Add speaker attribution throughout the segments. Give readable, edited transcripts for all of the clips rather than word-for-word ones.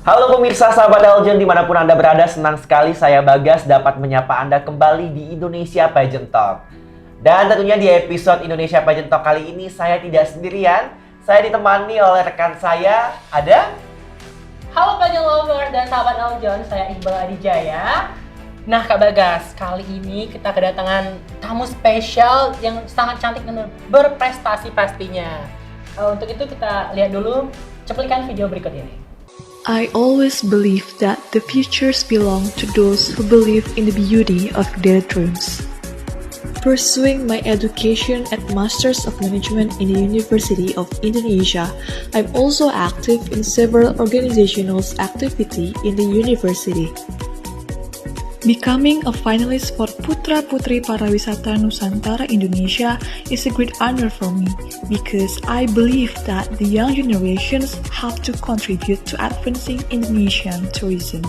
Speaker 1: Halo pemirsa sahabat Eljon dimanapun Anda berada, senang sekali saya Bagas dapat menyapa Anda kembali di Indonesia Pageant Talk. Dan tentunya di episode Indonesia Pageant Talk kali ini saya tidak sendirian, saya ditemani oleh rekan saya, ada...
Speaker 2: Halo pageant lover dan sahabat Eljon, saya Iqbal Adijaya. Nah Kak Bagas, kali ini kita kedatangan tamu spesial yang sangat cantik dan berprestasi pastinya. Untuk itu kita lihat dulu cuplikan video berikut ini.
Speaker 3: I always believe that the futures belong to those who believe in the beauty of their dreams. Pursuing my education at Masters of Management in the University of Indonesia, I'm also active in several organizational activity in the university. Becoming a finalist for Putra Putri Pariwisata Nusantara Indonesia is a great honor for me because I believe that the young generations have to contribute to advancing Indonesian tourism.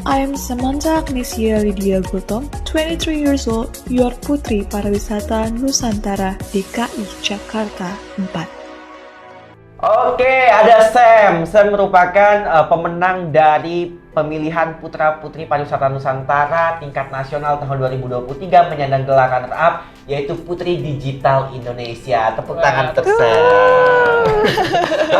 Speaker 3: I am Samantha Agnesia Lydia Gultom, 23 years old, your Putri Pariwisata Nusantara DKI Jakarta 4.
Speaker 1: Oke, ada Sam. Sam merupakan pemenang dari pemilihan Putra Putri Pariwisata Nusantara tingkat nasional tahun 2023 menyandang gelar runner-up yaitu Putri Digital Indonesia. Tepuk tangan untuk Sam.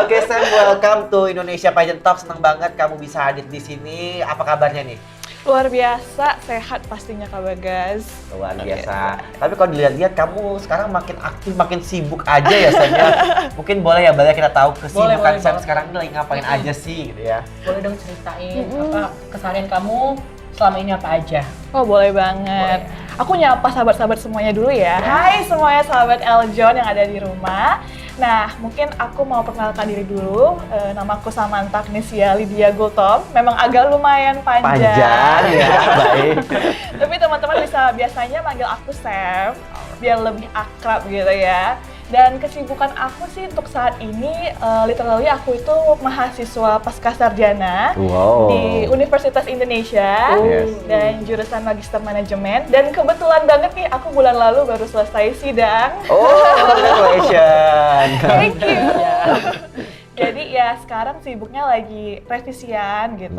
Speaker 1: Oke Sam, welcome to Indonesia Pageant Talk. Senang banget kamu bisa hadir di sini. Apa kabarnya nih?
Speaker 4: Luar biasa, sehat pastinya Kak Bagas.
Speaker 1: Luar biasa. Tapi kalau dilihat-lihat kamu sekarang makin aktif, makin sibuk aja ya Sam ya. Mungkin boleh ya Bala kita tahu kesibukan Sam sekarang ini lagi ngapain aja sih gitu ya.
Speaker 2: Boleh dong ceritain apa keseharian kamu selama ini apa aja?
Speaker 4: Oh boleh banget.
Speaker 2: Boleh.
Speaker 4: Aku nyapa sahabat-sahabat semuanya dulu ya. Hai semuanya sahabat Eljon yang ada di rumah. Nah, mungkin aku mau perkenalkan diri dulu. Namaku Samantha Agnesia Lydia Gultom. Memang agak lumayan panjang.
Speaker 1: Panjang ya, baik.
Speaker 4: Tapi teman-teman bisa biasanya manggil aku Sam, biar lebih akrab gitu ya. Dan kesibukan aku sih untuk saat ini, literally aku itu mahasiswa pascasarjana di Universitas Indonesia dan jurusan Magister Manajemen. Dan kebetulan banget nih, aku bulan lalu baru selesai sidang.
Speaker 1: Oh, congratulations.
Speaker 4: Thank you. Jadi ya sekarang sibuknya lagi revisian gitu.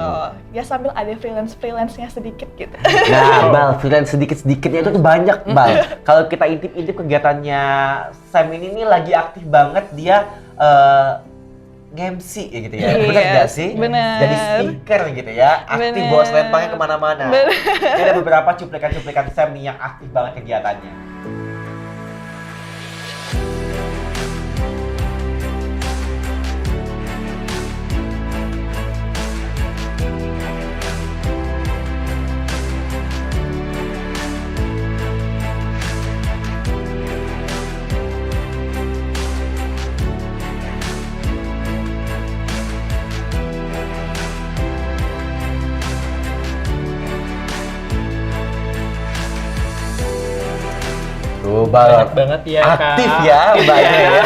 Speaker 4: Ya sambil ada freelance-nya sedikit gitu.
Speaker 1: Nah, Bal, freelance sedikit-sedikitnya itu tuh banyak, Bal. Kalau kita intip-intip kegiatannya Sam ini nih lagi aktif banget, dia nge-MC ya gitu ya. Benar nggak sih?
Speaker 4: Benar.
Speaker 1: Jadi speaker gitu ya. Aktif bawa selempangnya kemana-mana. Ini ada beberapa cuplikan-cuplikan Sam nih yang aktif banget kegiatannya.
Speaker 2: Banyak banget ya
Speaker 1: aktif
Speaker 2: Kak.
Speaker 1: ya mbaknya ya.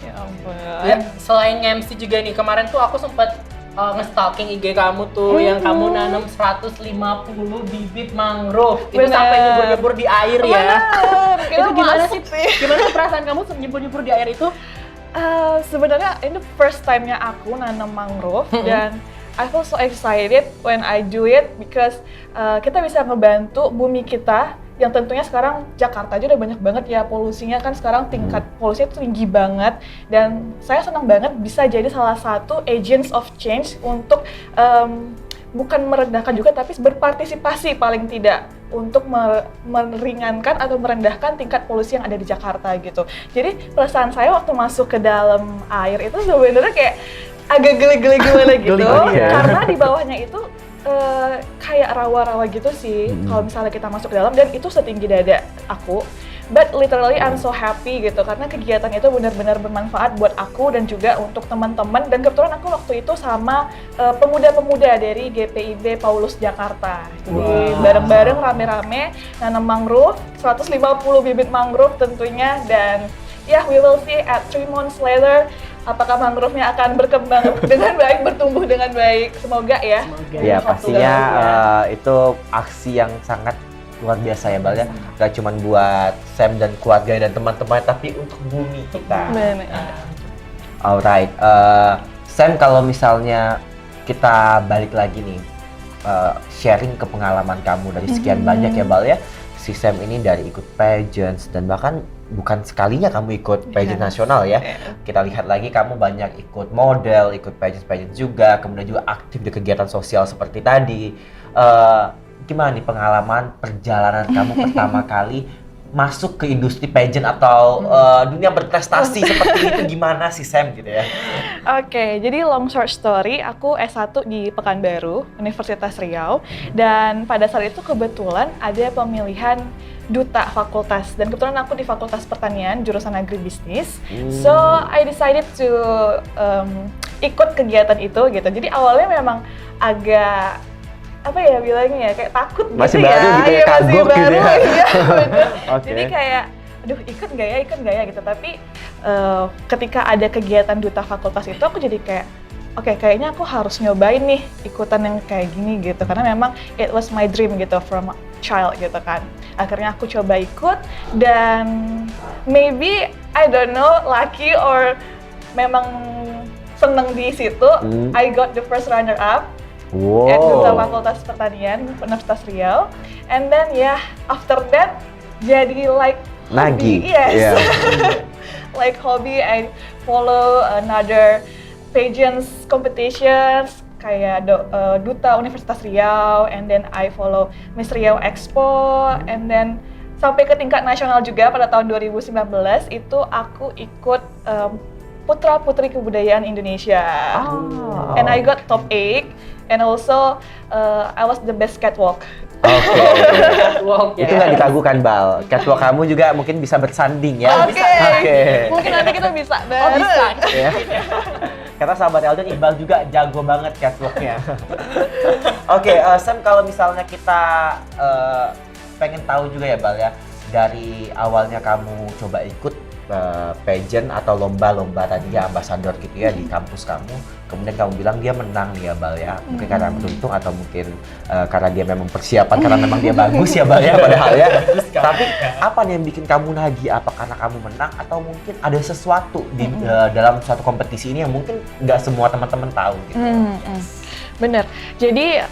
Speaker 4: Ya ampun.
Speaker 2: Ya, selain MC juga nih, kemarin tuh aku sempat nge-stalking IG kamu tuh yang kamu nanam 150 bibit mangrove. Itu
Speaker 4: Bener.
Speaker 2: sampai nyebur-nyebur di air ya.
Speaker 4: Bener.
Speaker 2: Itu gimana
Speaker 4: masuk
Speaker 2: sih? Gimana sih perasaan kamu nyebur-nyebur di air itu?
Speaker 4: Sebenarnya ini first time-nya aku nanam mangrove dan I feel so excited when I do it because kita bisa ngebantu bumi kita yang tentunya sekarang Jakarta aja udah banyak banget ya polusinya kan sekarang tingkat polusinya tuh tinggi banget dan saya senang banget bisa jadi salah satu agents of change untuk bukan merendahkan juga tapi berpartisipasi paling tidak untuk meringankan atau merendahkan tingkat polusi yang ada di Jakarta gitu. Jadi perasaan saya waktu masuk ke dalam air itu sebenarnya kayak agak geli-geli gimana gitu karena di bawahnya itu kayak rawa-rawa gitu sih kalau misalnya kita masuk ke dalam dan itu setinggi dada aku. But literally I'm so happy gitu karena kegiatan itu benar-benar bermanfaat buat aku dan juga untuk teman-teman dan kebetulan aku waktu itu sama pemuda-pemuda dari GPIB Paulus Jakarta. Jadi bareng-bareng rame-rame nanam mangrove, 150 bibit mangrove tentunya dan ya we will see at 3 months later apakah mangrove-nya akan berkembang dengan baik, bertumbuh dengan baik. Semoga ya.
Speaker 1: Ya pastinya itu aksi yang sangat luar biasa ya Bal ya. Gak cuma buat Sam dan keluarga dan teman-teman tapi untuk bumi kita.
Speaker 4: Benar.
Speaker 1: Alright, Sam, kalau misalnya kita balik lagi nih, sharing ke pengalaman kamu dari sekian banyak ya Bal ya. Si Sam ini dari ikut pageants dan bahkan bukan sekalinya kamu ikut pageant nasional ya. Kita lihat lagi kamu banyak ikut model, ikut pageant juga, kemudian juga aktif di kegiatan sosial seperti tadi. Gimana nih pengalaman perjalanan kamu pertama kali masuk ke industri pageant atau dunia berprestasi seperti itu, gimana sih Sam gitu ya?
Speaker 4: Oke, jadi long short story, aku S1 di Pekanbaru, Universitas Riau, dan pada saat itu kebetulan ada pemilihan duta fakultas, dan kebetulan aku di Fakultas Pertanian, jurusan agribisnis. So, I decided to ikut kegiatan itu gitu. Jadi awalnya memang agak apa ya bilangnya ya, kayak takut
Speaker 1: masih
Speaker 4: gitu
Speaker 1: baru
Speaker 4: ya.
Speaker 1: gitu ya,
Speaker 4: Iya, masih
Speaker 1: kagok
Speaker 4: baru,
Speaker 1: gitu ya.
Speaker 4: iya, bener.
Speaker 1: Oke.
Speaker 4: Jadi kayak aduh ikut nggak ya gitu, tapi ketika ada kegiatan duta fakultas itu aku jadi kayak oke, kayaknya aku harus nyobain nih ikutan yang kayak gini gitu, karena memang it was my dream gitu from child gitu kan. Akhirnya aku coba ikut dan maybe I don't know lucky or memang seneng di situ, I got the first runner up at Duta Fakultas Pertanian Universitas Riau, and then after that jadi like hobby, yes. Like hobby, I follow another pageants competitions kayak Duta Universitas Riau, and then I follow Miss Riau Expo, and then sampai ke tingkat nasional juga pada tahun 2019 itu aku ikut Putra Putri Kebudayaan Indonesia, and I got top 8, and also I was the best catwalk.
Speaker 1: Oke.
Speaker 2: Catwalk ya.
Speaker 1: Itu nggak diragukan Bal. Catwalk kamu juga mungkin bisa bersanding ya.
Speaker 4: Oke. Mungkin nanti kita bisa bareng.
Speaker 2: bisa.
Speaker 1: Ya. Kata sahabat Eldon, Iqbal juga jago banget catwalknya. Oke, Sam, kalau misalnya kita pengen tahu juga ya Bal ya, dari awalnya kamu coba ikut pageant atau lomba-lomba tadi ya, ambasador gitu ya di kampus kamu, kemudian kamu bilang dia menang nih ya Bal ya, mungkin karena beruntung atau mungkin karena dia memang persiapan, karena memang dia bagus ya Bal ya padahal ya. Tapi apa nih yang bikin kamu nagih? Apa karena kamu menang atau mungkin ada sesuatu di dalam suatu kompetisi ini yang mungkin nggak semua teman-teman tahu gitu?
Speaker 4: Bener, jadi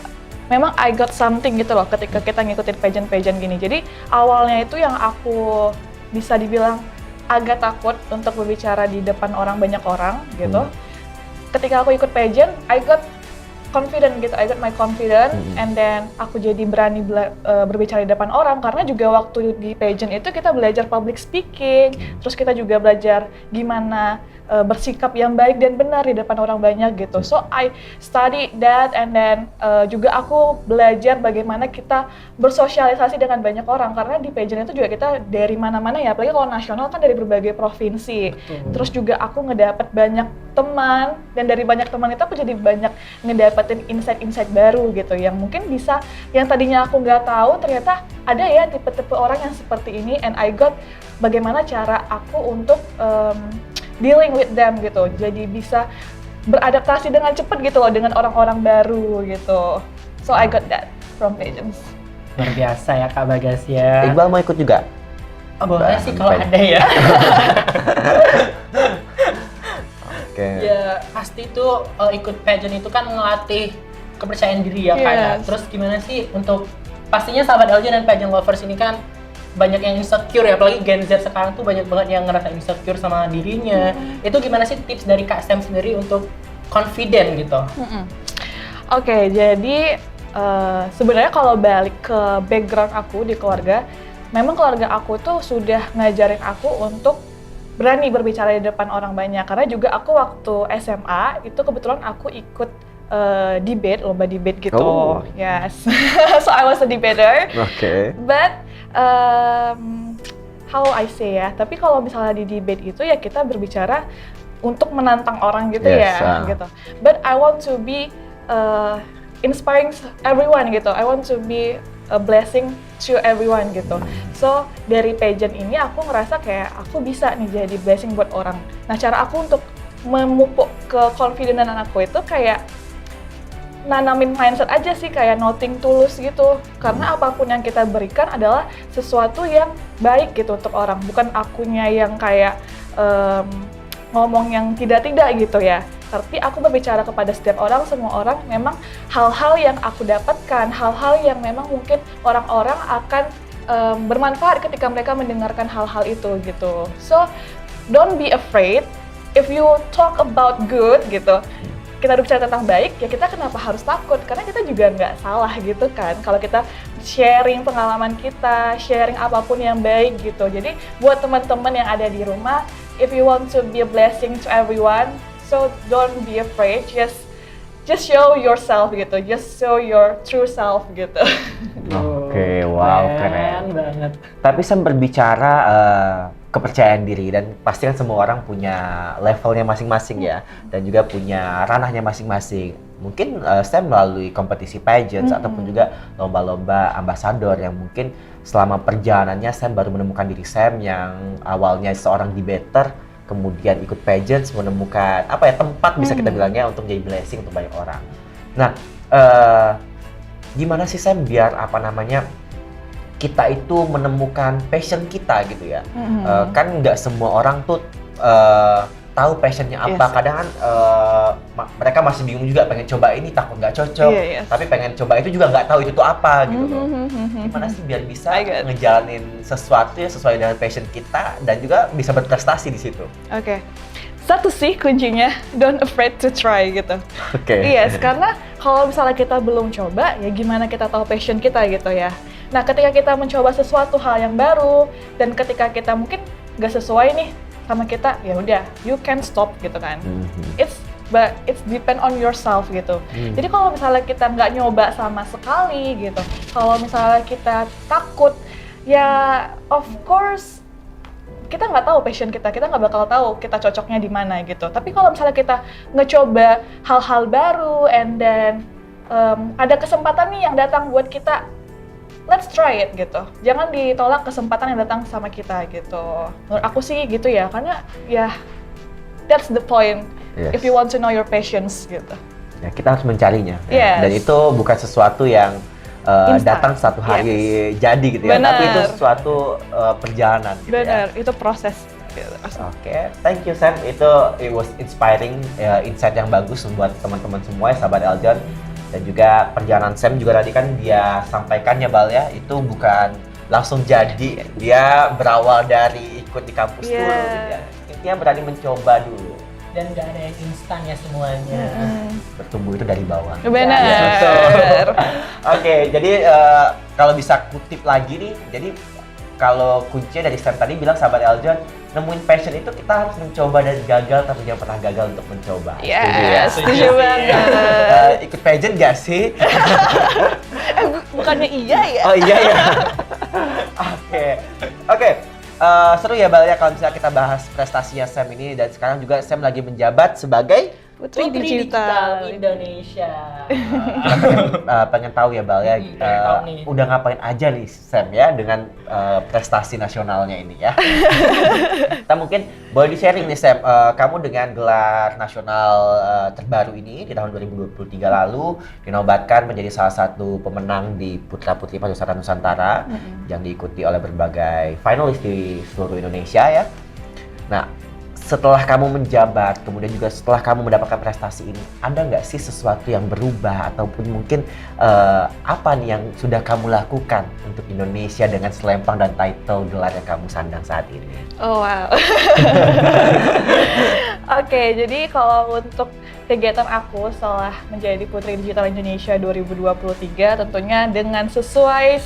Speaker 4: memang I got something gitu loh ketika kita ngikutin pageant-pageant gini. Jadi awalnya itu yang aku bisa dibilang agak takut untuk berbicara di depan banyak orang gitu. Ketika aku ikut pageant, I got confident gitu, I got my confidence, and then aku jadi berani berbicara di depan orang, karena juga waktu di pageant itu kita belajar public speaking, terus kita juga belajar gimana bersikap yang baik dan benar di depan orang banyak gitu. So I study that, and then juga aku belajar bagaimana kita bersosialisasi dengan banyak orang, karena di pageant itu juga kita dari mana-mana ya, apalagi kalau nasional kan dari berbagai provinsi. Terus juga aku ngedapet banyak teman, dan dari banyak teman itu aku jadi banyak ngedapetin insight-insight baru gitu, yang mungkin bisa, yang tadinya aku nggak tahu ternyata ada ya tipe-tipe orang yang seperti ini, and I got bagaimana cara aku untuk dealing with them gitu, jadi bisa beradaptasi dengan cepat gitu loh dengan orang-orang baru gitu. So I got that from pageants.
Speaker 2: Luar biasa ya Kak Bagas ya.
Speaker 1: Iqbal mau ikut juga?
Speaker 2: Boleh sih kalau ada ya.
Speaker 1: Oke.
Speaker 2: Ya pasti itu ikut pageant itu kan ngelatih kepercayaan diri ya Kak ya. Terus gimana sih untuk pastinya sahabat LJ dan pageant lovers ini kan banyak yang insecure ya, apalagi Gen Z sekarang tuh banyak banget yang ngerasa insecure sama dirinya. Itu gimana sih tips dari Kak Sam sendiri untuk confident gitu?
Speaker 4: Oke, jadi sebenarnya kalau balik ke background aku di keluarga, memang keluarga aku tuh sudah ngajarin aku untuk berani berbicara di depan orang banyak, karena juga aku waktu SMA itu kebetulan aku ikut debate, lomba debate gitu. Yes. So I was a debater. But how I say ya, tapi kalau misalnya di debate itu ya kita berbicara untuk menantang orang gitu gitu. But I want to be inspiring everyone gitu. I want to be a blessing to everyone gitu. So dari pageant ini aku ngerasa kayak aku bisa nih jadi blessing buat orang. Nah, cara aku untuk memupuk ke confidence aku itu kayak nanamin mindset aja sih, kayak nothing tulus gitu. Karena apapun yang kita berikan adalah sesuatu yang baik gitu untuk orang, bukan akunya yang kayak ngomong yang tidak-tidak gitu ya. tapi aku berbicara kepada setiap orang, semua orang, memang hal-hal yang aku dapatkan, hal-hal yang memang mungkin orang-orang akan bermanfaat ketika mereka mendengarkan hal-hal itu gitu. So, don't be afraid if you talk about good gitu. Kita berbicara tentang baik, ya kita kenapa harus takut? Karena kita juga nggak salah gitu kan. Kalau kita sharing pengalaman kita, sharing apapun yang baik gitu. Jadi buat teman-teman yang ada di rumah, if you want to be a blessing to everyone, so don't be afraid, just show yourself gitu, just show your true self gitu.
Speaker 1: Oke, wow, keren
Speaker 2: banget.
Speaker 1: Tapi Sam berbicara kepercayaan diri, dan pasti kan semua orang punya levelnya masing-masing ya, dan juga punya ranahnya masing-masing. Mungkin Sam melalui kompetisi pageants ataupun juga lomba-lomba ambasador yang mungkin selama perjalanannya Sam baru menemukan diri Sam yang awalnya seorang debater, kemudian ikut pageants, menemukan tempat bisa kita bilangnya untuk jadi blessing untuk banyak orang. Nah, gimana sih Sam biar kita itu menemukan passion kita gitu ya? Kan nggak semua orang tuh tahu passionnya apa. Kadang kan mereka masih bingung juga, pengen coba ini takut nggak cocok, tapi pengen coba itu juga nggak tahu itu tuh apa gitu loh. Gimana sih biar bisa ngejalanin sesuatu yang sesuai dengan passion kita dan juga bisa berprestasi di situ?
Speaker 4: Oke. Satu sih kuncinya, don't afraid to try gitu.
Speaker 1: Oke.
Speaker 4: Yes, karena kalau misalnya kita belum coba, ya gimana kita tahu passion kita gitu ya. Nah, ketika kita mencoba sesuatu hal yang baru, dan ketika kita mungkin nggak sesuai nih sama kita, ya udah, you can stop gitu kan. But it's depend on yourself gitu. Jadi kalau misalnya kita nggak nyoba sama sekali gitu, kalau misalnya kita takut, ya of course kita nggak tahu passion kita nggak bakal tahu kita cocoknya di mana gitu. Tapi kalau misalnya kita ngecoba hal-hal baru, and then ada kesempatan nih yang datang buat kita, let's try it gitu. Jangan ditolak kesempatan yang datang sama kita gitu. Menurut aku sih gitu ya, karena ya that's the point. If you want to know your passions gitu.
Speaker 1: Ya, kita harus mencarinya.
Speaker 4: Yes.
Speaker 1: Dan itu bukan sesuatu yang datang satu hari jadi gitu ya, tapi itu suatu perjalanan gitu.
Speaker 4: Bener, itu proses.
Speaker 1: Oke, thank you Sam. It was inspiring, insight yang bagus buat teman-teman semua ya, sahabat Eljon. Dan juga perjalanan Sam juga tadi kan dia sampaikan ya Bal ya, itu bukan langsung jadi, dia berawal dari ikut di kampus dulu gitu ya. Intinya berani mencoba dulu.
Speaker 2: Dan nggak ada yang instan ya semuanya.
Speaker 1: Bertumbuh itu dari bawah.
Speaker 4: Benar.
Speaker 1: Oke, jadi kalau bisa kutip lagi nih, jadi kalau kuncinya dari Sam tadi bilang sahabat Eljon, nemuin passion itu kita harus mencoba dan gagal, tapi jangan pernah gagal untuk mencoba.
Speaker 4: Setuju banget.
Speaker 1: Ikut pageant gak sih?
Speaker 4: Bukannya iya ya?
Speaker 1: Oh iya ya. Oke. Seru ya Bal ya kalau misalnya kita bahas prestasinya Sam ini, dan sekarang juga Sam lagi menjabat sebagai
Speaker 4: Putri Digital
Speaker 2: Indonesia.
Speaker 1: Pengen tahu ya Bal ya, udah ngapain aja nih Sam ya dengan prestasi nasionalnya ini ya. Kita mungkin boleh di-sharing nih Sam, kamu dengan gelar nasional terbaru ini di tahun 2023 lalu dinobatkan menjadi salah satu pemenang di Putra Putri Pariwisata Nusantara yang diikuti oleh berbagai finalis di seluruh Indonesia ya. Nah, setelah kamu menjabat, kemudian juga setelah kamu mendapatkan prestasi ini, ada nggak sih sesuatu yang berubah ataupun mungkin apa nih yang sudah kamu lakukan untuk Indonesia dengan selempang dan title gelar yang kamu sandang saat ini?
Speaker 4: Oh wow. Oke, jadi kalau untuk kegiatan aku setelah menjadi Putri Digital Indonesia 2023, tentunya dengan sesuai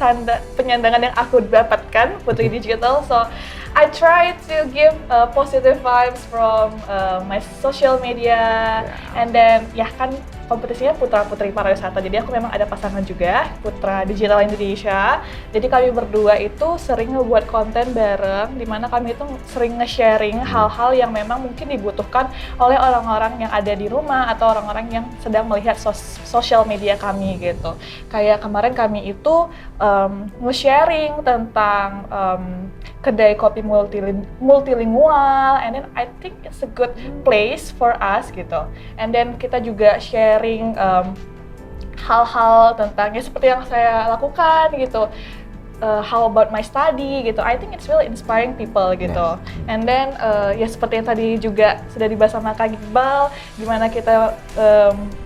Speaker 4: penyandangan yang aku dapatkan Putri Digital, so I try to give positive vibes from my social media, and then ya kan kompetisinya Putra Putri Pariwisata, jadi aku memang ada pasangan juga, Putra Digital Indonesia. Jadi kami berdua itu sering ngebuat konten bareng, dimana kami itu sering nge-sharing hal-hal yang memang mungkin dibutuhkan oleh orang-orang yang ada di rumah atau orang-orang yang sedang melihat sosial media kami gitu. Kayak kemarin kami itu nge-sharing tentang kedai kopi multilingual, and then I think it's a good place for us gitu. And then kita juga sharing hal-hal tentang ya seperti yang saya lakukan gitu. how about my study gitu. I think it's really inspiring people gitu. And then ya seperti yang tadi juga sudah dibahas sama Kak Iqbal, gimana kita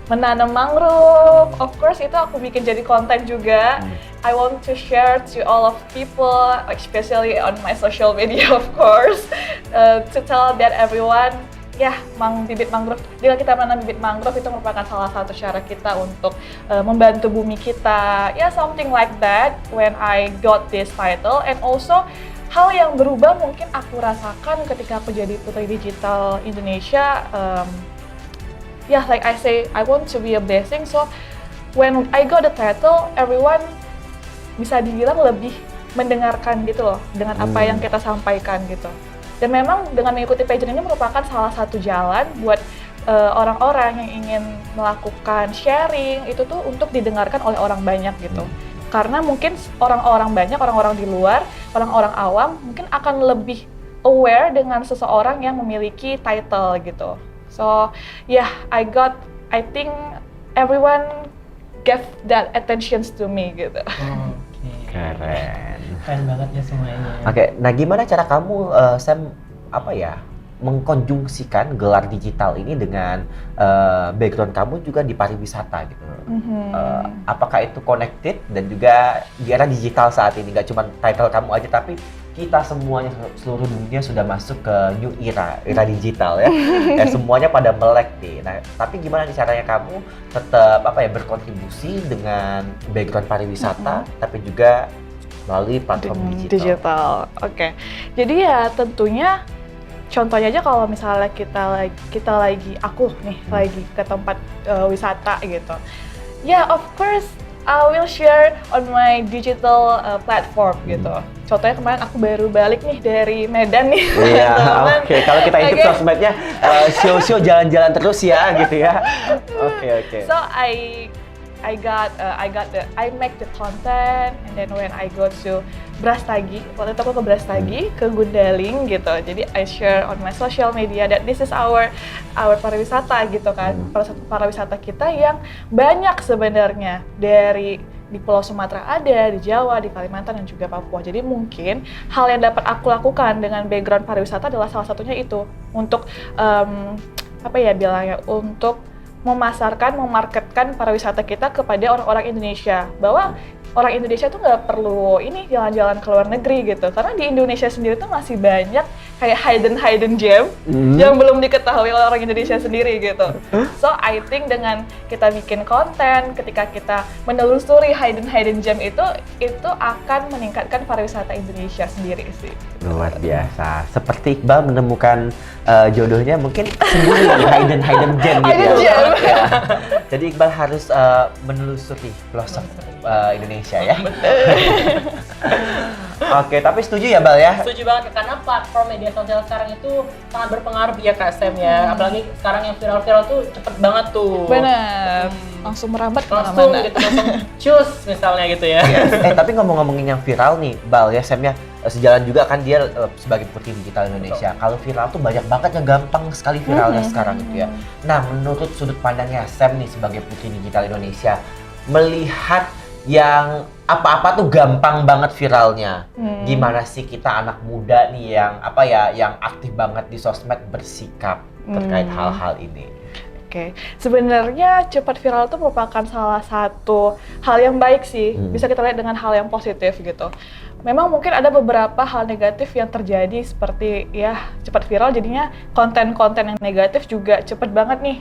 Speaker 4: menanam mangrove. Of course itu aku bikin jadi konten juga. I want to share to all of people, especially on my social media of course, to tell that everyone, bibit mangrove, bila kita menanam bibit mangrove itu merupakan salah satu cara kita untuk membantu bumi kita. Something like that when I got this title. And also, hal yang berubah mungkin aku rasakan ketika aku jadi Putri Digital Indonesia. Like I say, I want to be a blessing. So, when I got the title, everyone bisa dibilang lebih mendengarkan gitu loh, dengan apa yang kita sampaikan gitu. Dan memang dengan mengikuti pageant ini merupakan salah satu jalan buat orang-orang yang ingin melakukan sharing itu tuh untuk didengarkan oleh orang banyak gitu. Karena mungkin orang-orang banyak, orang-orang di luar, orang-orang awam mungkin akan lebih aware dengan seseorang yang memiliki title gitu. So I think everyone gave that attention to me gitu.
Speaker 1: Keren.
Speaker 2: Keren banget ya semuanya.
Speaker 1: Oke, nah gimana cara kamu, Sam, mengkonjungsikan gelar digital ini dengan background kamu juga di pariwisata gitu? Apakah itu connected dan juga di era digital saat ini, nggak cuma title kamu aja, tapi kita semuanya, seluruh dunia sudah masuk ke new era digital ya. Semuanya pada melek nih. Nah, tapi gimana nih caranya kamu tetap berkontribusi dengan background pariwisata, tapi juga melalui platform digital.
Speaker 4: Oke. Jadi ya tentunya contohnya aja kalau misalnya aku lagi ke tempat wisata gitu. Of course I will share on my digital platform gitu. Contohnya kemarin aku baru balik nih dari Medan nih.
Speaker 1: Iya, oke. Kalau kita intip sosmednya show jalan-jalan terus ya gitu ya. Oke.
Speaker 4: So I make the content, and then when I go to Brastagi, waktu itu aku ke Brastagi, ke Gundaling gitu. Jadi I share on my social media that this is our pariwisata gitu kan. Pariwisata kita yang banyak sebenarnya di Pulau Sumatera ada, di Jawa, di Kalimantan dan juga Papua. Jadi mungkin hal yang dapat aku lakukan dengan background pariwisata adalah salah satunya itu untuk untuk memarketkan pariwisata kita kepada orang-orang Indonesia, bahwa orang Indonesia tuh nggak perlu jalan-jalan ke luar negeri gitu, karena di Indonesia sendiri tuh masih banyak kayak hidden gem yang belum diketahui oleh orang Indonesia sendiri gitu. So I think dengan kita bikin konten, ketika kita menelusuri hidden gem itu akan meningkatkan pariwisata Indonesia sendiri sih.
Speaker 1: Luar biasa. Seperti Iqbal menemukan jodohnya mungkin sendiri hidden gem gitu ya. Jadi Iqbal harus menelusuri pelosok Indonesia ya. Oke, tapi setuju ya Bal ya?
Speaker 2: Setuju banget, karena platform media sosial sekarang itu sangat berpengaruh ya Kak Sam ya. Apalagi sekarang yang viral-viral tuh cepet banget tuh.
Speaker 4: Benar, langsung merambat
Speaker 2: langsung
Speaker 4: kemana-mana.
Speaker 2: langsung cus misalnya gitu ya.
Speaker 1: Tapi ngomongin yang viral nih Bal ya, Sam ya, sejalan juga kan dia sebagai Putri Digital Indonesia. Kalau viral tuh banyak banget yang gampang sekali viralnya sekarang gitu ya. Nah, menurut sudut pandangnya Sam nih sebagai Putri Digital Indonesia, melihat yang apa-apa tuh gampang banget viralnya. Gimana sih kita anak muda nih yang aktif banget di sosmed bersikap terkait hal-hal ini?
Speaker 4: Oke, sebenarnya cepat viral itu merupakan salah satu hal yang baik sih. Bisa kita lihat dengan hal yang positif gitu. Memang mungkin ada beberapa hal negatif yang terjadi, seperti cepat viral jadinya konten-konten yang negatif juga cepat banget nih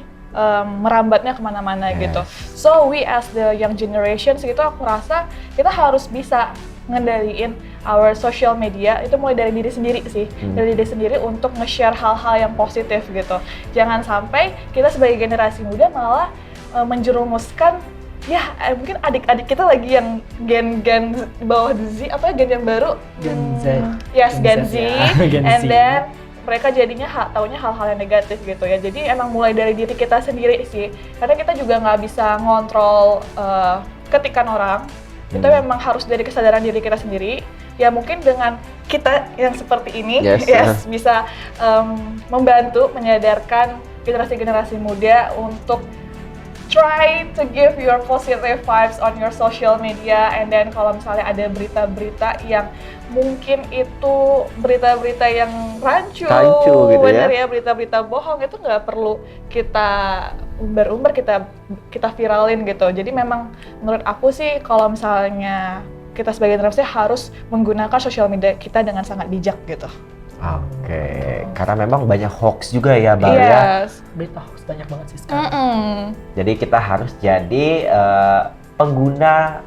Speaker 4: merambatnya kemana-mana gitu. So we as the young generations gitu, aku rasa kita harus bisa ngendaliin our social media itu mulai dari diri sendiri sih, dari diri sendiri untuk nge-share hal-hal yang positif gitu. Jangan sampai kita sebagai generasi muda malah menjerumuskan mungkin adik-adik kita lagi yang gen di bawah Z, gen yang baru,
Speaker 2: Gen Z.
Speaker 4: Yes, Gen Z.
Speaker 2: Gen
Speaker 4: And
Speaker 2: Z.
Speaker 4: then mereka jadinya taunya hal-hal yang negatif gitu ya. Jadi emang mulai dari diri kita sendiri sih, karena kita juga nggak bisa ngontrol ketikan orang. Kita memang harus dari kesadaran diri kita sendiri. Ya mungkin dengan kita yang seperti ini bisa membantu menyadarkan generasi-generasi muda untuk try to give your positive vibes on your social media, and then kalau misalnya ada berita-berita yang mungkin itu berita-berita yang rancu
Speaker 1: gitu
Speaker 4: bener
Speaker 1: ya.
Speaker 4: ya, berita-berita bohong itu nggak perlu kita umbar-umbar, kita viralin gitu. Jadi memang menurut aku sih kalau misalnya kita sebagai generasi harus menggunakan sosial media kita dengan sangat bijak gitu.
Speaker 1: Oke, karena memang banyak hoax juga ya, Bal ya.
Speaker 4: Yes.
Speaker 2: Berita hoax banyak banget sih sekarang.
Speaker 1: Jadi kita harus jadi pengguna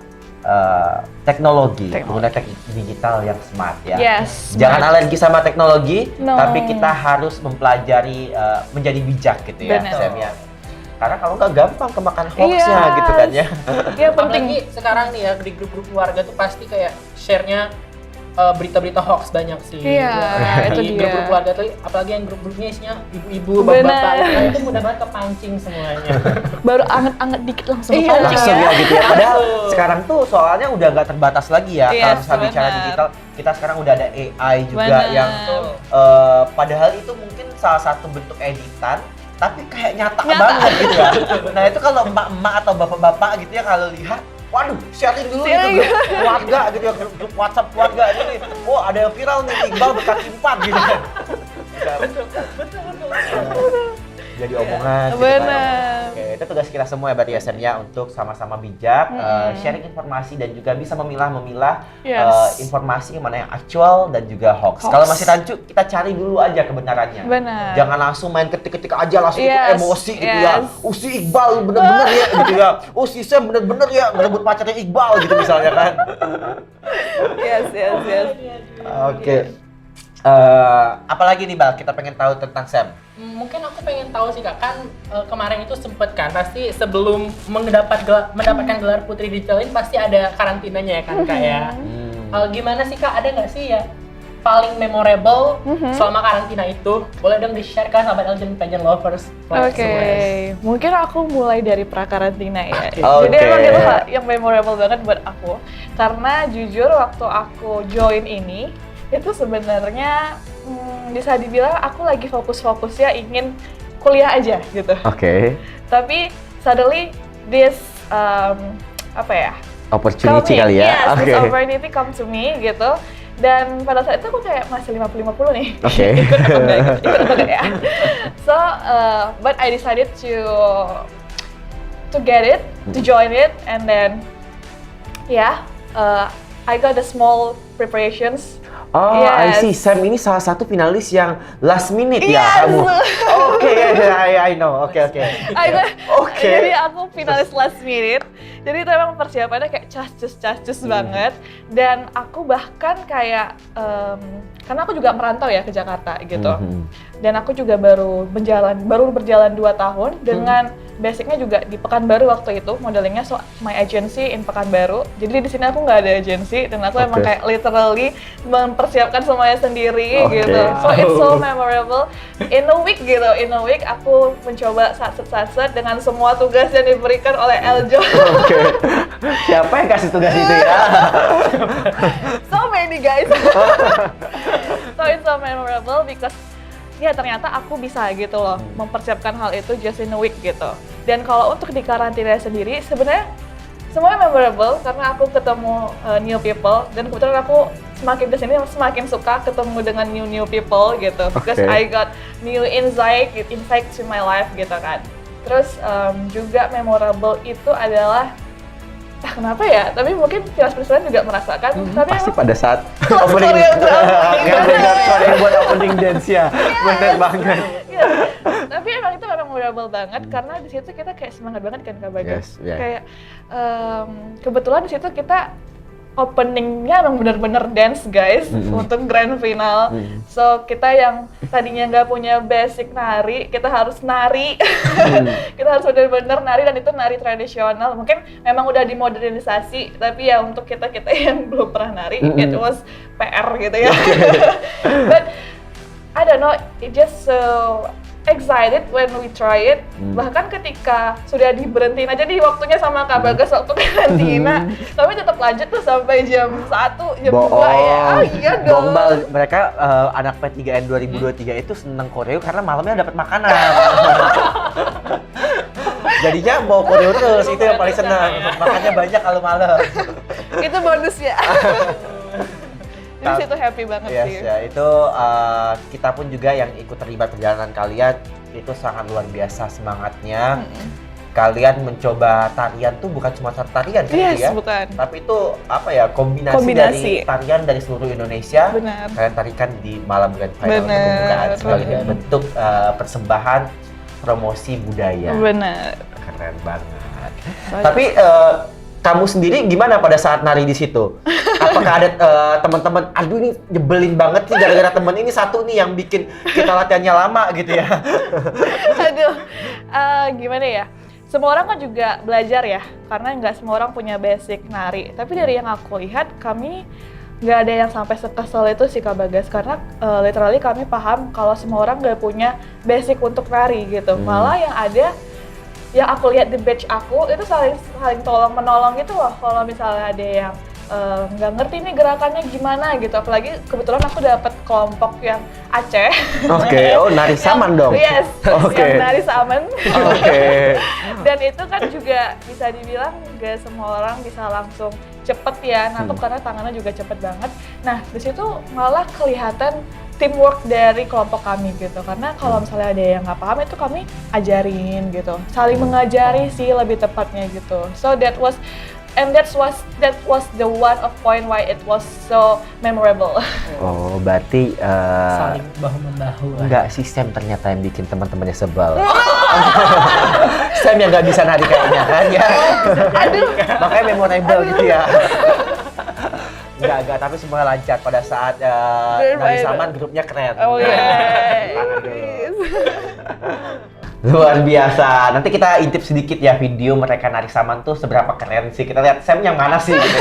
Speaker 1: teknologi, pengguna digital yang smart ya.
Speaker 4: Yes.
Speaker 1: Jangan alergi sama teknologi,
Speaker 4: No.
Speaker 1: tapi kita harus mempelajari menjadi bijak gitu ya,
Speaker 4: Benar.
Speaker 1: Sam ya. Karena kalau nggak gampang kemakan hoaxnya
Speaker 4: Yes.
Speaker 1: gitu kan ya.
Speaker 4: Ya penting.
Speaker 2: Apalagi sekarang nih ya di grup-grup keluarga tuh pasti kayak share-nya berita-berita hoax banyak sih.
Speaker 4: Iya, itu
Speaker 2: Di
Speaker 4: dia.
Speaker 2: grup keluarga tuh, apalagi yang grup-grupnya isinya ibu-ibu,
Speaker 4: Benar.
Speaker 2: bapak-bapak, nah, itu mudah banget kepancing semuanya.
Speaker 4: Baru anget-anget dikit langsung
Speaker 2: Iya.
Speaker 4: kepancing
Speaker 1: Langsung ya gitu ya. Padahal
Speaker 2: Langsung.
Speaker 1: sekarang tuh soalnya udah nggak terbatas lagi ya. Kalau
Speaker 4: Yes,
Speaker 1: misalnya bicara
Speaker 4: benar.
Speaker 1: digital, kita sekarang udah ada AI juga
Speaker 4: Benar.
Speaker 1: yang padahal itu mungkin salah satu bentuk editan, tapi kayak nyata banget gitu ya. Nah itu kalau emak-emak atau bapak-bapak gitu ya kalau lihat, waduh, sharing dulu gitu grup keluarga gitu ya, grup WhatsApp keluarga ini. Oh ada yang viral nih, Iqbal berkaki 4 gitu kan. Jadi omongan gitu kan.
Speaker 4: Benar.
Speaker 1: Oke, itu tugas kita semua ya berarti ya Sam ya, untuk sama-sama bijak, sharing informasi dan juga bisa memilah-memilah
Speaker 4: Yes.
Speaker 1: informasi yang mana yang actual dan juga hoax.
Speaker 4: Hoax.
Speaker 1: Kalau masih rancu, kita cari dulu aja kebenarannya.
Speaker 4: Benar.
Speaker 1: Jangan langsung main ketik-ketik aja langsung ikut
Speaker 4: Yes,
Speaker 1: emosi gitu ya.
Speaker 4: yes.
Speaker 1: Si Iqbal bener-bener ya gitu ya. Si Sam bener-bener ya merebut pacarnya Iqbal gitu misalnya kan.
Speaker 4: Yes.
Speaker 1: Oke. Apalagi nih Bal, kita pengen tahu tentang Sam.
Speaker 2: Mungkin aku pengen tahu sih Kak, kan kemarin itu sempet kan pasti sebelum mendapatkan gelar Putri Digital ini pasti ada karantinanya ya kan Kak ya. Gimana sih Kak, ada nggak sih ya paling memorable selama karantina itu? Boleh dong di-share Kak sahabat Eljon Pageant Lovers.
Speaker 4: Oke, mungkin aku mulai dari pra-karantina ya.
Speaker 1: Oke.
Speaker 4: Jadi emang itu hal yang memorable banget buat aku. Karena jujur waktu aku join ini, itu sebenarnya bisa dibilang aku lagi fokus-fokusnya ingin kuliah aja gitu.
Speaker 1: Oke.
Speaker 4: Tapi suddenly this
Speaker 1: Opportunity kali ya.
Speaker 4: Yes, this opportunity come to me gitu. Dan pada saat itu aku kayak masih 50-50 nih.
Speaker 1: Oke.
Speaker 4: ikut atau enggak ya. So, but I decided to get it, to join it, and then I got the small preparations.
Speaker 1: Oh, I
Speaker 4: Yes.
Speaker 1: see. Sam ini salah satu finalis yang last minute ya
Speaker 4: Yes.
Speaker 1: kamu. Oke, I know. Oke. Oke.
Speaker 4: Jadi aku finalis last minute. Jadi itu emang persiapannya kayak cas-cus banget. Dan aku bahkan kayak karena aku juga merantau ya ke Jakarta gitu. Dan aku juga baru berjalan 2 tahun dengan basicnya juga di Pekanbaru waktu itu, modelingnya my agency in Pekanbaru. Jadi di sini aku nggak ada agency dan aku emang kayak literally mempersiapkan semuanya sendiri gitu. So it's so memorable. In a week aku mencoba satset dengan semua tugas yang diberikan oleh Eljon.
Speaker 1: Oke. Siapa yang kasih tugas itu ya?
Speaker 4: So many guys. So it's so memorable because ya ternyata aku bisa gitu loh mempersiapkan hal itu just in a week gitu. Dan kalau untuk di karantina sendiri sebenarnya semuanya memorable karena aku ketemu new people dan kebetulan aku semakin kesini semakin suka ketemu dengan new people gitu. Because I got new insight to my life gitu kan. Terus juga memorable itu adalah kenapa ya? Tapi mungkin Vilas juga merasakan. Tapi
Speaker 1: Pasti
Speaker 4: emang
Speaker 1: pada saat
Speaker 4: opening.
Speaker 1: yang buat opening dance ya. Bener banget.
Speaker 4: Iya. Tapi emang itu memang memorable banget karena di situ kita kayak semangat banget kan Kak Bagas.
Speaker 1: Yes, yeah.
Speaker 4: Kayak kebetulan di situ kita openingnya emang bener-bener dance guys untuk grand final. So kita yang tadinya nggak punya basic nari, kita harus nari. Kita harus bener-bener nari dan itu nari tradisional. Mungkin memang udah dimodernisasi, tapi ya untuk kita yang belum pernah nari, it was PR gitu ya. But I don't know, it just so excited when we try it. Bahkan ketika sudah diberhentiin aja di waktunya sama Kak Bagas waktu karantina, kami tetap lanjut tuh sampai jam 1, jam 2 ya. Oh iya dong.
Speaker 1: Bal, mereka anak P3N 2023 itu seneng koreo karena malamnya dapat makanan. Jadinya mau koreo terus, itu yang paling senang. Makanya banyak kalau malam.
Speaker 4: Itu bonus ya. Jadi situ happy banget
Speaker 1: Yes,
Speaker 4: sih.
Speaker 1: ya, itu kita pun juga yang ikut terlibat perjalanan kalian itu sangat luar biasa semangatnya. Kalian mencoba tarian tuh bukan cuma satu tarian kan
Speaker 4: Yes,
Speaker 1: itu ya,
Speaker 4: bukan.
Speaker 1: tapi itu apa ya, kombinasi
Speaker 4: Kombinasi.
Speaker 1: dari tarian dari seluruh Indonesia.
Speaker 4: Benar.
Speaker 1: Kalian tarikan di malam grand final untuk
Speaker 4: Benar,
Speaker 1: pembukaan sebagai
Speaker 4: benar.
Speaker 1: bentuk persembahan promosi budaya.
Speaker 4: Benar.
Speaker 1: Keren banget.
Speaker 4: Soalnya-
Speaker 1: Tapi kamu sendiri gimana pada saat nari di situ? Apakah ada teman-teman, aduh ini nyebelin banget sih gara-gara temen ini satu nih yang bikin kita latihannya lama gitu ya?
Speaker 4: Aduh, gimana ya? Semua orang kan juga belajar ya, karena nggak semua orang punya basic nari. Tapi dari yang aku lihat, kami nggak ada yang sampai sekesel itu sih Kak Bagas, karena literally kami paham kalau semua orang nggak punya basic untuk nari gitu. Malah yang ada, yang aku lihat di batch aku itu saling tolong menolong gitu loh. Kalau misalnya ada yang nggak ngerti nih gerakannya gimana gitu, apalagi kebetulan aku dapat kelompok yang Aceh.
Speaker 1: Oke, oh nari saman dong?
Speaker 4: Yes,
Speaker 1: Oke.
Speaker 4: yang nari saman.
Speaker 1: Oke.
Speaker 4: Dan itu kan juga bisa dibilang gak semua orang bisa langsung cepet ya nangkep karena tangannya juga cepet banget. Nah di situ malah kelihatan teamwork dari kelompok kami gitu, karena kalau misalnya ada yang nggak paham itu kami ajarin gitu, saling mengajari sih lebih tepatnya gitu. So that was the one of point why it was so memorable.
Speaker 1: Oh, berarti
Speaker 2: Saling bahu membahu.
Speaker 1: enggak sih Sam ternyata yang bikin teman-temannya sebel. Sam yang nggak bisa nari kayaknya kan ya.
Speaker 4: Aduh.
Speaker 1: Makanya memorable gitu ya. Enggak, tapi semua lancar pada saat nari saman, grupnya keren.
Speaker 4: Oh yeah.
Speaker 1: Tangan dulu. Luar biasa. Nanti kita intip sedikit ya video mereka nari saman tuh seberapa keren sih. Kita lihat Sam yang mana sih gitu.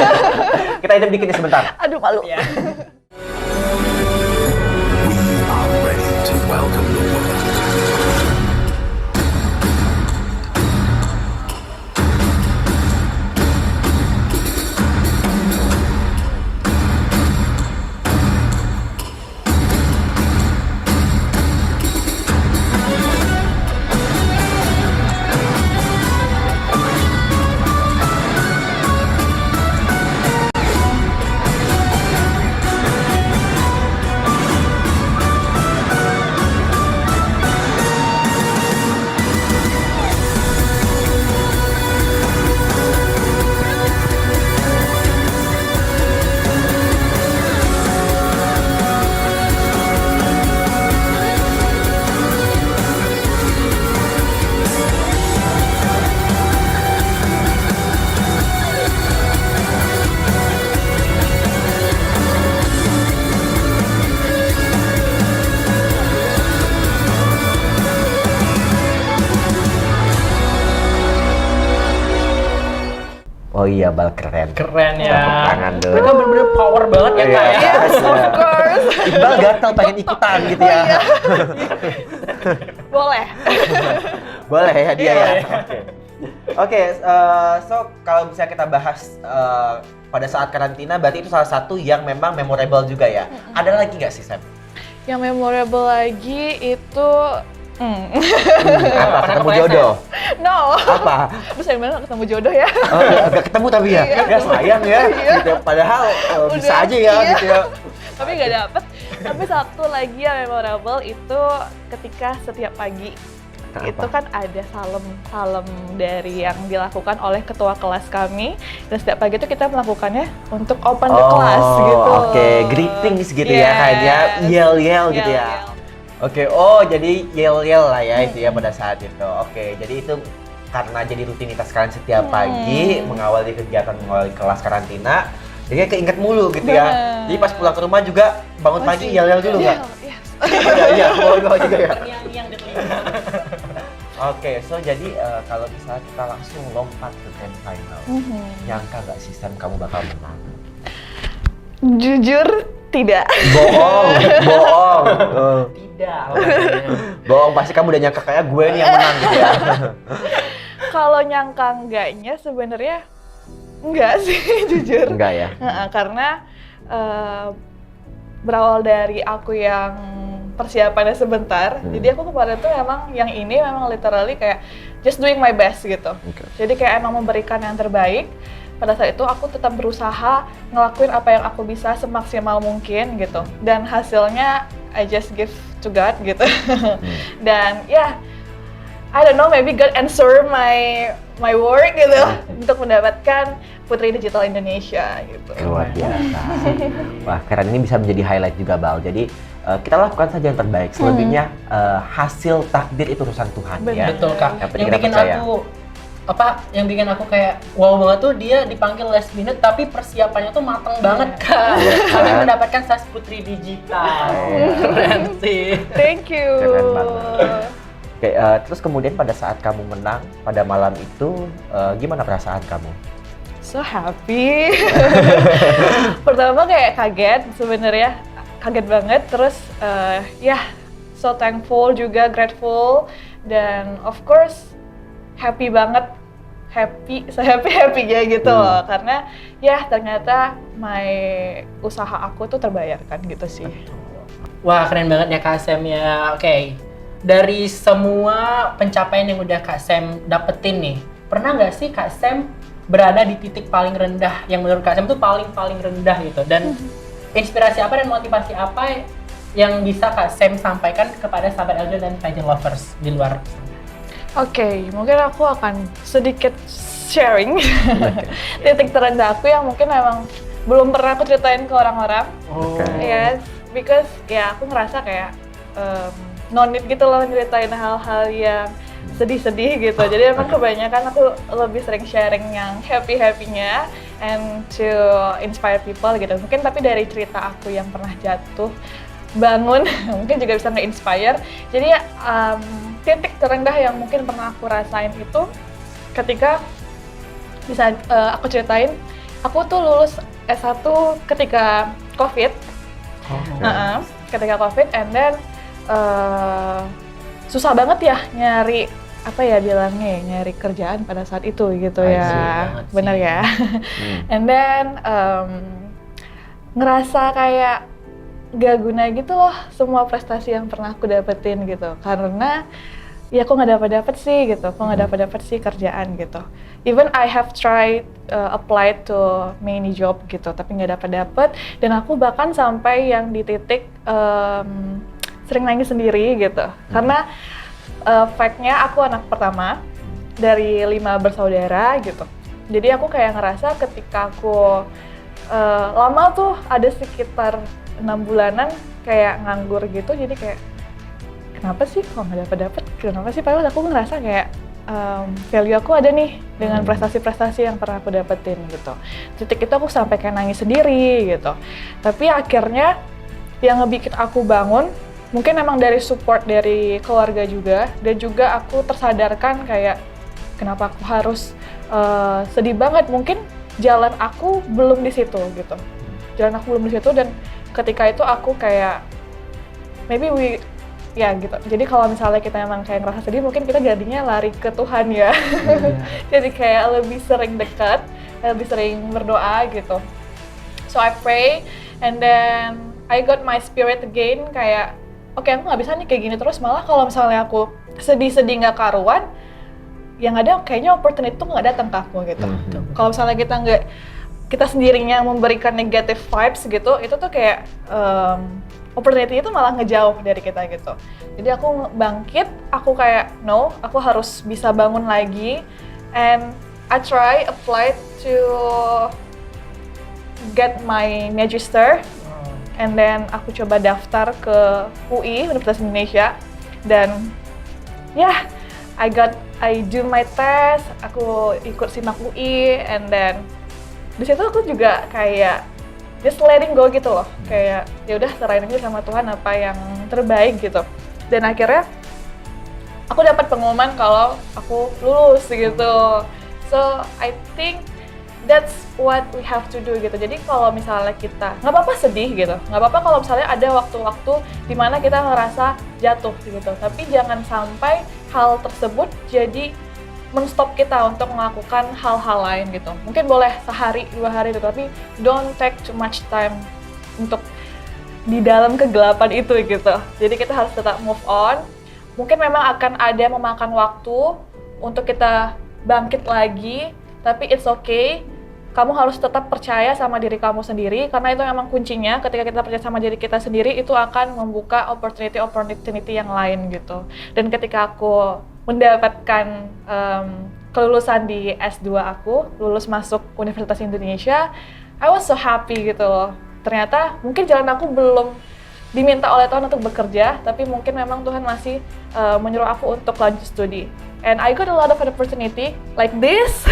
Speaker 1: Kita intip dikit ya sebentar.
Speaker 4: Aduh malu.
Speaker 2: Ya.
Speaker 5: We are ready to welcome the world.
Speaker 1: Oh iya, bal keren.
Speaker 2: Keren ya.
Speaker 1: Tepuk tangan dulu.
Speaker 2: Mereka bener-bener power banget ya Kak ya.
Speaker 1: Yes,
Speaker 4: Of course.
Speaker 1: Iqbal gatel pengen ikutan gitu ya.
Speaker 4: Boleh.
Speaker 1: Boleh ya dia
Speaker 2: Iya,
Speaker 1: ya.
Speaker 2: iya.
Speaker 1: Oke, so kalau bisa kita bahas pada saat karantina, berarti itu salah satu yang memang memorable juga ya. Ada lagi nggak sih Sam?
Speaker 4: Yang memorable lagi itu
Speaker 1: Apa? Ketemu
Speaker 2: kepleset.
Speaker 1: jodoh?
Speaker 4: no.
Speaker 1: Apa?
Speaker 4: Aduh sayang banget ketemu jodoh ya.
Speaker 1: Oh, agak ketemu tapi ya?
Speaker 4: Iya.
Speaker 1: Ya sayang ya.
Speaker 4: Iya.
Speaker 1: Gitu. Padahal bisa
Speaker 4: Udah,
Speaker 1: aja ya
Speaker 4: iya.
Speaker 1: gitu ya.
Speaker 4: Tapi nggak dapet. Tapi satu lagi yang memorable itu ketika setiap pagi
Speaker 1: Apa?
Speaker 4: itu kan ada salem dari yang dilakukan oleh ketua kelas kami, dan setiap pagi itu kita melakukannya untuk open the class gitu.
Speaker 1: Oke, greetings gitu ya, kayaknya yel-yel gitu ya.
Speaker 4: Yel-yel.
Speaker 1: Oke, oh jadi yel-yel lah ya itu ya pada saat itu. Oke, jadi itu karena jadi rutinitas kalian setiap pagi mengawali kelas karantina, jadi keinget mulu gitu ya.
Speaker 4: Bener.
Speaker 1: Jadi pas pulang ke rumah juga bangun pagi
Speaker 4: Masih
Speaker 1: yel-yel dulu nggak?
Speaker 4: Yes.
Speaker 1: Iya, bawa juga ya.
Speaker 2: Yang di telinga.
Speaker 1: Oke, so jadi kalau misalnya kita langsung lompat ke grand final, nyangka nggak sih Sam kamu bakal menang?
Speaker 4: Jujur tidak.
Speaker 1: Bohong, bohong.
Speaker 2: Tidak.
Speaker 1: Bohong, pasti kamu udah nyangka kayak gue nih yang menang gitu ya.
Speaker 4: Kalau nyangka enggaknya sebenarnya enggak sih jujur.
Speaker 1: Enggak ya?
Speaker 4: Karena berawal dari aku yang persiapannya sebentar. Jadi aku kemarin tuh emang yang ini memang literally kayak just doing my best gitu. Jadi kayak emang memberikan yang terbaik. Pada saat itu aku tetap berusaha ngelakuin apa yang aku bisa semaksimal mungkin gitu. Dan hasilnya I just give to God gitu. Dan ya, I don't know, maybe God answer my work gitu untuk mendapatkan Putri Digital Indonesia gitu.
Speaker 1: Luar biasa. Wah, keren, ini bisa menjadi highlight juga, Bal. Jadi kita lakukan saja yang terbaik. Selebihnya hasil takdir itu urusan Tuhan ya.
Speaker 2: Betul Kak.
Speaker 1: Yang penting
Speaker 2: Yang
Speaker 1: kita
Speaker 2: bikin
Speaker 1: percaya.
Speaker 2: yang bikin aku kayak wow banget tuh dia dipanggil last minute tapi persiapannya tuh mateng banget Kak. Sampai mendapatkan SAS Putri Digital. Keren sih.
Speaker 4: Thank you.
Speaker 1: Keren banget. Oke, terus kemudian pada saat kamu menang pada malam itu, gimana perasaan kamu?
Speaker 4: So happy. Pertama kayak kaget sebenarnya, kaget banget. Terus ya, so thankful juga, grateful, dan of course happy banget, happy-happynya gitu loh. Karena ya ternyata usaha aku tuh terbayarkan gitu sih.
Speaker 2: Wah keren banget ya Kak Sam ya. Oke. Dari semua pencapaian yang udah Kak Sam dapetin nih, pernah nggak sih Kak Sam berada di titik paling rendah yang menurut Kak Sam tuh paling rendah gitu? Dan inspirasi apa dan motivasi apa yang bisa Kak Sam sampaikan kepada sahabat Eljon dan Pageant lovers di luar?
Speaker 4: Oke, mungkin aku akan sedikit sharing titik terendah aku yang mungkin emang belum pernah aku ceritain ke orang-orang. Yes, because ya aku ngerasa kayak no need gitu loh ceritain hal-hal yang sedih-sedih gitu. Jadi emang kebanyakan aku lebih sering sharing yang happy-happynya and to inspire people gitu. Mungkin tapi dari cerita aku yang pernah jatuh, bangun, mungkin juga bisa nge-inspire. Jadi titik terendah yang mungkin pernah aku rasain itu ketika bisa aku ceritain, aku tuh lulus S1 ketika COVID. Ketika COVID and then susah banget ya nyari nyari kerjaan pada saat itu gitu ya. Bener ya. And then ngerasa kayak gak guna gitu loh semua prestasi yang pernah aku dapetin gitu. Karena ya kok nggak dapet sih gitu, kok nggak dapet sih kerjaan gitu. Even I have tried apply to many job gitu, tapi nggak dapet. Dan aku bahkan sampai yang di titik sering nangis sendiri gitu. Karena fact-nya aku anak pertama dari 5 bersaudara gitu. Jadi aku kayak ngerasa ketika aku lama tuh ada sekitar 6 bulanan kayak nganggur gitu, jadi kayak kenapa sih kok nggak dapet? Kenapa sih? Padahal aku ngerasa kayak value aku ada nih dengan prestasi-prestasi yang pernah aku dapetin gitu. Titik itu aku sampai kayak nangis sendiri gitu. Tapi akhirnya yang ngebikin aku bangun, mungkin emang dari support dari keluarga juga, dan juga aku tersadarkan kayak kenapa aku harus sedih banget. Mungkin jalan aku belum di situ gitu. Jalan aku belum di situ, dan ketika itu aku kayak maybe ya gitu. Jadi kalau misalnya kita emang kayak ngerasa sedih, mungkin kita jadinya lari ke Tuhan ya. Jadi kayak lebih sering dekat, lebih sering berdoa gitu. So I pray and then I got my spirit again kayak oke, aku nggak bisa nih kayak gini terus. Malah kalau misalnya aku sedih-sedih nggak karuan, yang ada kayaknya opportunity tuh nggak datang ke aku gitu. Kalau misalnya kita sendirinya memberikan negative vibes gitu, itu tuh kayak opportunity itu malah ngejauh dari kita gitu. Jadi aku bangkit, aku kayak no, aku harus bisa bangun lagi, and I try apply to get my magister, and then aku coba daftar ke UI, Universitas Indonesia, dan ya, I do my test, aku ikut simak UI, and then di situ aku juga kayak just letting go gitu loh, kayak ya udah serahin aja sama Tuhan apa yang terbaik gitu. Dan akhirnya aku dapat pengumuman kalau aku lulus gitu. So I think that's what we have to do gitu. Jadi kalau misalnya kita nggak apa-apa sedih gitu, nggak apa-apa kalau misalnya ada waktu-waktu dimana kita ngerasa jatuh gitu, tapi jangan sampai hal tersebut jadi men-stop kita untuk melakukan hal-hal lain gitu. Mungkin boleh sehari, 2 hari gitu, tapi don't take too much time untuk di dalam kegelapan itu gitu. Jadi kita harus tetap move on. Mungkin memang akan ada memakan waktu untuk kita bangkit lagi, tapi it's okay. Kamu harus tetap percaya sama diri kamu sendiri, karena itu memang kuncinya. Ketika kita percaya sama diri kita sendiri, itu akan membuka opportunity yang lain gitu. Dan ketika aku mendapatkan kelulusan di S2 aku, lulus masuk Universitas Indonesia, I was so happy gitu loh. Ternyata mungkin jalan aku belum diminta oleh Tuhan untuk bekerja, tapi mungkin memang Tuhan masih menyuruh aku untuk lanjut studi. And I got a lot of opportunity like this.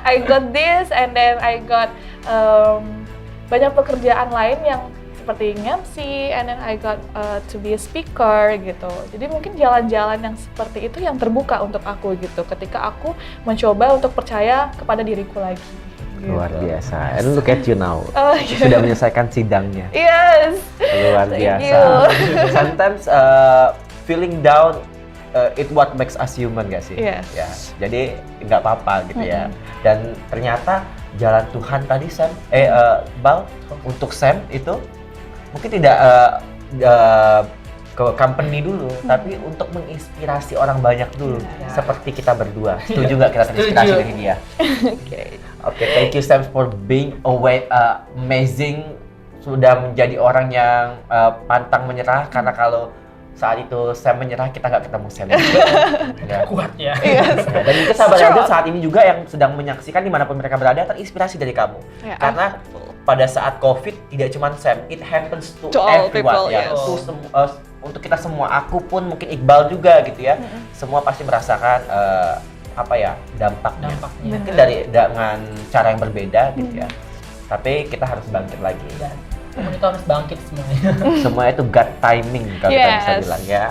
Speaker 4: I got this, and then I got banyak pekerjaan lain yang seperti MC, and then I got to be a speaker gitu. Jadi mungkin jalan-jalan yang seperti itu yang terbuka untuk aku gitu. Ketika aku mencoba untuk percaya kepada diriku lagi. Gitu.
Speaker 1: Luar biasa. And look at you now.
Speaker 4: Yeah.
Speaker 1: Sudah menyelesaikan sidangnya.
Speaker 4: Yes.
Speaker 1: Luar
Speaker 4: Thank
Speaker 1: biasa.
Speaker 4: you.
Speaker 1: Sometimes feeling down it what makes us human gak sih?
Speaker 4: Yes.
Speaker 1: Ya. Jadi nggak apa-apa gitu ya. Dan ternyata jalan Tuhan tadi Sam, Bal, untuk Sam itu mungkin tidak ke company dulu, tapi untuk menginspirasi orang banyak dulu, seperti kita berdua. Setuju nggak kita terinspirasi dari dia? Oke, thank you Sam for being amazing, sudah menjadi orang yang pantang menyerah, karena kalau saat itu Sam menyerah, kita nggak ketemu Sam. Ya.
Speaker 2: Kuat ya.
Speaker 1: Nah, dan juga sahabat Eljon saat ini juga yang sedang menyaksikan dimanapun mereka berada terinspirasi dari kamu.
Speaker 4: Yeah,
Speaker 1: Karena pada saat COVID tidak cuma Sam, it happens to
Speaker 4: all
Speaker 1: everyone
Speaker 4: people,
Speaker 1: ya.
Speaker 4: yes.
Speaker 1: Untuk kita semua, aku pun mungkin Iqbal juga gitu ya. Semua pasti merasakan dampaknya. Mungkin dengan cara yang berbeda gitu ya. Tapi kita harus bangkit lagi.
Speaker 2: Kita harus bangkit semuanya.
Speaker 1: Semua itu God timing kalau kita bisa bilang ya.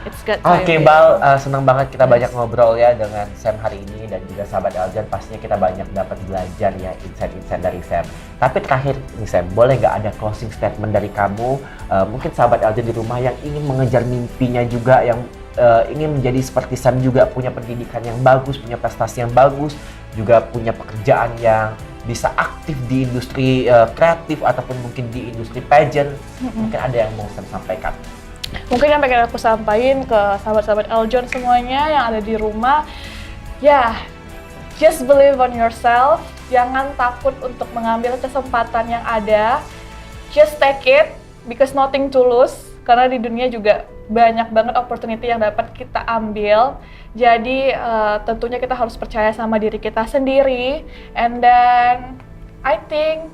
Speaker 4: It's good.
Speaker 1: Oke, Bal, senang banget kita banyak ngobrol ya dengan Sam hari ini, dan juga sahabat Eljon. Pastinya kita banyak dapat belajar ya, insight-insight dari Sam. Tapi terakhir nih Sam, boleh nggak ada closing statement dari kamu? Mungkin sahabat Eljon di rumah yang ingin mengejar mimpinya juga, yang ingin menjadi seperti Sam juga, punya pendidikan yang bagus, punya prestasi yang bagus, juga punya pekerjaan yang bisa aktif di industri kreatif ataupun mungkin di industri pageant. Mungkin ada yang mau Sam sampaikan.
Speaker 4: Mungkin yang pengen aku sampaikan ke sahabat-sahabat Eljon semuanya yang ada di rumah, just believe on yourself. Jangan takut untuk mengambil kesempatan yang ada. Just take it, because nothing to lose. Karena di dunia juga banyak banget opportunity yang dapat kita ambil. Jadi tentunya kita harus percaya sama diri kita sendiri. And then I think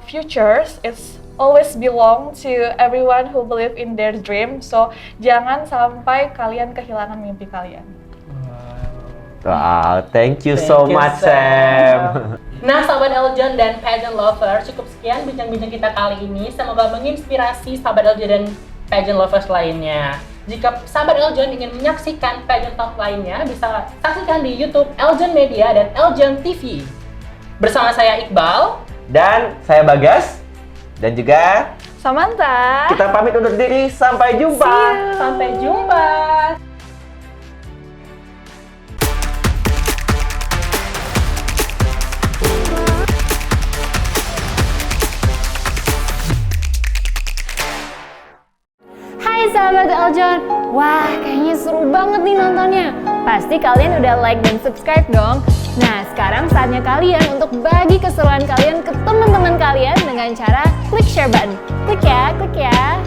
Speaker 4: futures is always belong to everyone who believe in their dream. So jangan sampai kalian kehilangan mimpi kalian.
Speaker 1: Wow, thank you so much Sam.
Speaker 2: Nah, sahabat Eljon dan pageant lover, cukup sekian bincang-bincang kita kali ini. Semoga menginspirasi sahabat Eljon dan pageant lovers lainnya. Jika sahabat Eljon ingin menyaksikan pageant talk lainnya, bisa saksikan di YouTube Eljon Media dan Eljon TV. Bersama saya Iqbal
Speaker 1: Dan saya Bagas. Dan juga
Speaker 4: Samantha.
Speaker 1: kita pamit undur diri. Sampai jumpa.
Speaker 2: Sampai jumpa.
Speaker 6: Hai sahabat Eljon, wah kayaknya seru banget nih nontonnya. Pasti kalian udah like dan subscribe dong. Nah sekarang saatnya kalian untuk bagi keseruan kalian ke teman-teman kalian dengan cara klik share button. Klik ya.